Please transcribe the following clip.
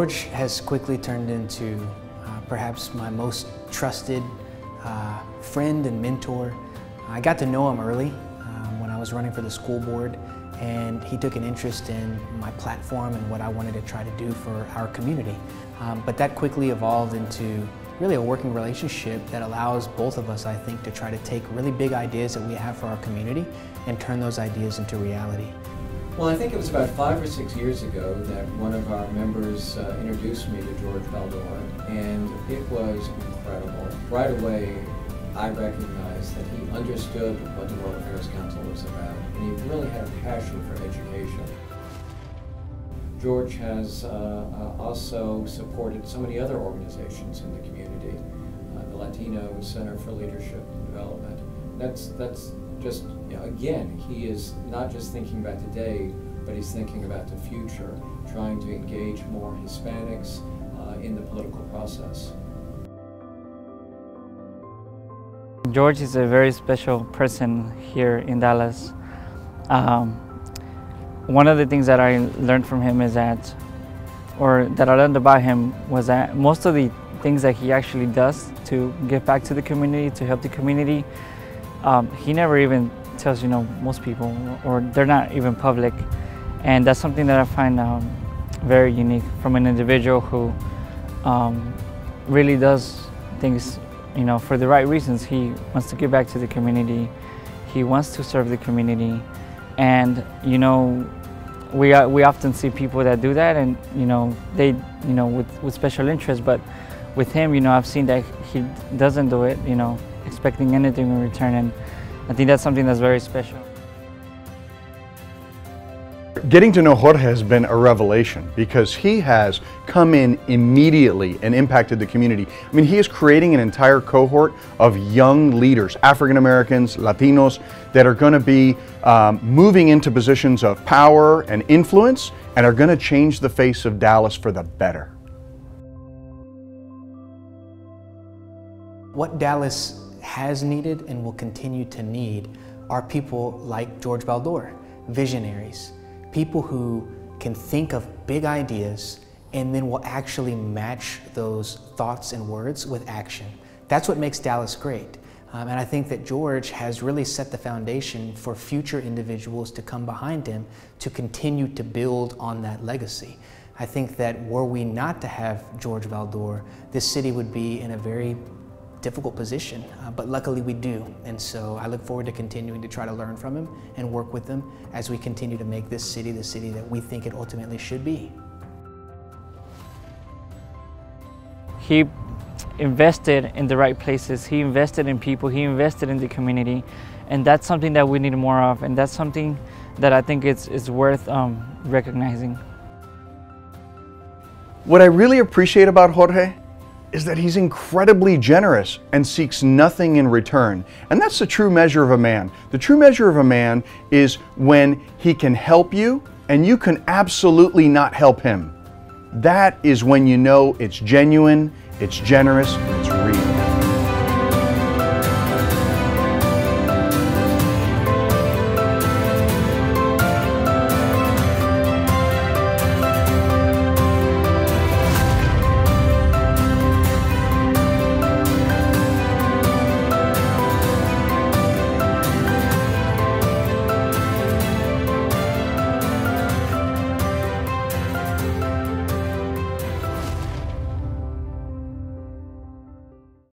George has quickly turned into perhaps my most trusted friend and mentor. I got to know him early when I was running for the school board, and he took an interest in my platform and what I wanted to try to do for our community. But that quickly evolved into really a working relationship that allows both of us, I think, to try to take really big ideas that we have for our community and turn those ideas into reality. Well, I think it was about 5 or 6 years ago that one of our members introduced me to Jorge Baldor, and it was incredible. Right away, I recognized that he understood what the World Affairs Council was about, and he really had a passion for education. George has also supported so many other organizations in the community, the Latino Center for Leadership and Development. That's just, you know, again, he is not just thinking about today, but he's thinking about the future, trying to engage more Hispanics in the political process. George is a very special person here in Dallas. One of the things that I learned from him is that, or that I learned about him, was that most of the things that he actually does to give back to the community, to help the community, he never even tells, you know, most people, or they're not even public. And that's something that I find very unique from an individual who really does things, you know, for the right reasons. He wants to give back to the community. He wants to serve the community. And, you know, we often see people that do that, and, you know, they, you know, with special interest. But with him, you know, I've seen that he doesn't do it, you know, expecting anything in return. And I think that's something that's very special. Getting to know Jorge has been a revelation because he has come in immediately and impacted the community. I mean, he is creating an entire cohort of young leaders, African Americans, Latinos, that are going to be moving into positions of power and influence and are going to change the face of Dallas for the better. What Dallas has needed and will continue to need are people like Jorge Baldor, visionaries. People who can think of big ideas and then will actually match those thoughts and words with action. That's what makes Dallas great. And I think that George has really set the foundation for future individuals to come behind him to continue to build on that legacy. I think that were we not to have Jorge Baldor, this city would be in a very difficult position, but luckily we do. And so I look forward to continuing to try to learn from him and work with him as we continue to make this city the city that we think it ultimately should be. He invested in the right places. He invested in people. He invested in the community. And that's something that we need more of. And that's something that I think is worth recognizing. What I really appreciate about Jorge is that he's incredibly generous and seeks nothing in return. And that's the true measure of a man. The true measure of a man is when he can help you and you can absolutely not help him. That is when you know it's genuine, it's generous,